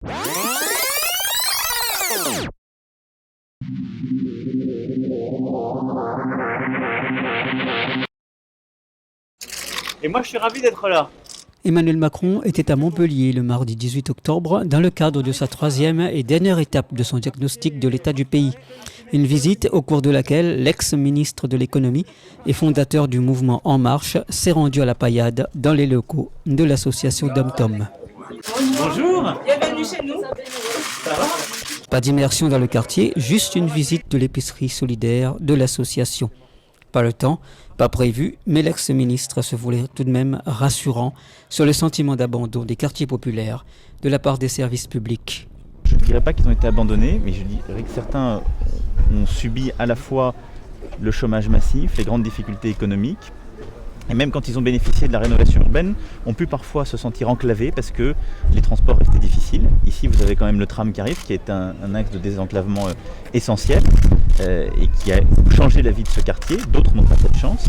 Et moi, je suis ravi d'être là. Emmanuel Macron était à Montpellier le mardi 18 octobre dans le cadre de sa troisième et dernière étape de son diagnostic de l'état du pays. Une visite au cours de laquelle l'ex-ministre de l'économie et fondateur du mouvement En Marche s'est rendu à la Paillade dans les locaux de l'association Dom-Tom. Bonjour. Bienvenue chez nous. Ça va ? Pas d'immersion dans le quartier, juste une visite de l'épicerie solidaire de l'association. Pas le temps, pas prévu, mais l'ex-ministre se voulait tout de même rassurant sur le sentiment d'abandon des quartiers populaires de la part des services publics. Je ne dirais pas qu'ils ont été abandonnés, mais je dirais que certains ont subi à la fois le chômage massif, les grandes difficultés économiques, et même quand ils ont bénéficié de la rénovation urbaine, ont pu parfois se sentir enclavés parce que les transports étaient difficiles. Ici, vous avez quand même le tram qui arrive, qui est un axe de désenclavement essentiel et qui a changé la vie de ce quartier. D'autres n'ont pas cette chance.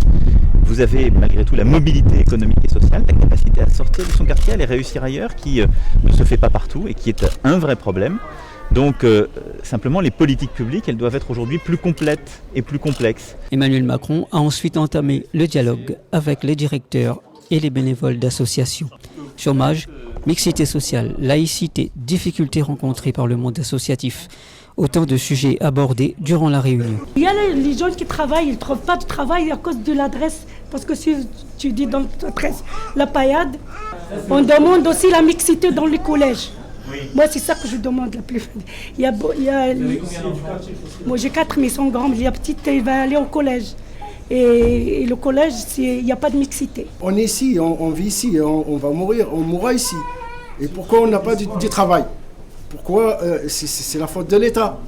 Vous avez malgré tout la mobilité économique et sociale, la capacité à sortir de son quartier, à aller réussir ailleurs, qui ne se fait pas partout et qui est un vrai problème. Donc simplement les politiques publiques, elles doivent être aujourd'hui plus complètes et plus complexes. Emmanuel Macron a ensuite entamé le dialogue avec les directeurs et les bénévoles d'associations. Chômage, mixité sociale, laïcité, difficultés rencontrées par le monde associatif. Autant de sujets abordés durant la réunion. Il y a les gens qui travaillent, ils ne trouvent pas de travail à cause de l'adresse. Parce que si tu dis dans l'adresse la Paillade, on demande aussi la mixité dans les collèges. Oui. Moi, c'est ça que je demande la plus. Moi, j'ai 4, mais ils sont grands. La petite, elle va aller au collège. Et le collège, il n'y a pas de mixité. On est ici, on vit ici, on va mourir, on mourra ici. Et pourquoi on n'a pas du travail? Pourquoi c'est la faute de l'État?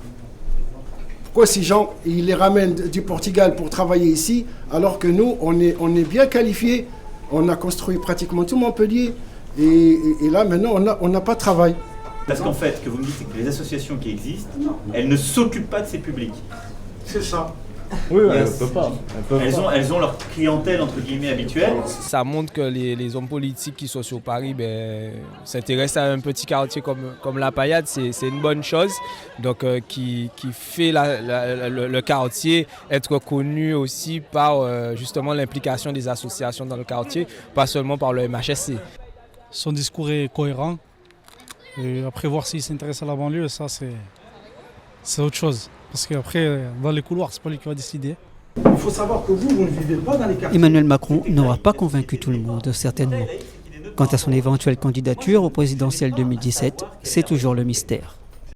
Pourquoi ces gens, ils les ramènent du Portugal pour travailler ici, alors que nous, on est bien qualifiés. On a construit pratiquement tout Montpellier. Et là, maintenant, on n'a pas de travail. Parce qu'en fait, ce que vous me dites, c'est que les associations qui existent, elles ne s'occupent pas de ces publics. C'est ça. Oui, elles ne peuvent pas. Elles ont leur clientèle, entre guillemets, habituelle. Ça montre que les hommes politiques qui sont sur Paris s'intéressent à un petit quartier comme la Paillade. C'est une bonne chose. Donc, qui fait le quartier être connu aussi par justement l'implication des associations dans le quartier, pas seulement par le MHSC. Son discours est cohérent. Et après, voir s'il s'intéresse à la banlieue, ça, c'est autre chose. Parce qu'après, dans les couloirs, c'est pas lui qui va décider. Il faut savoir que vous ne vivez pas dans les quartiers. Emmanuel Macron n'aura pas convaincu tout le monde, certainement. Quant à son éventuelle candidature au présidentiel 2017, c'est toujours le mystère.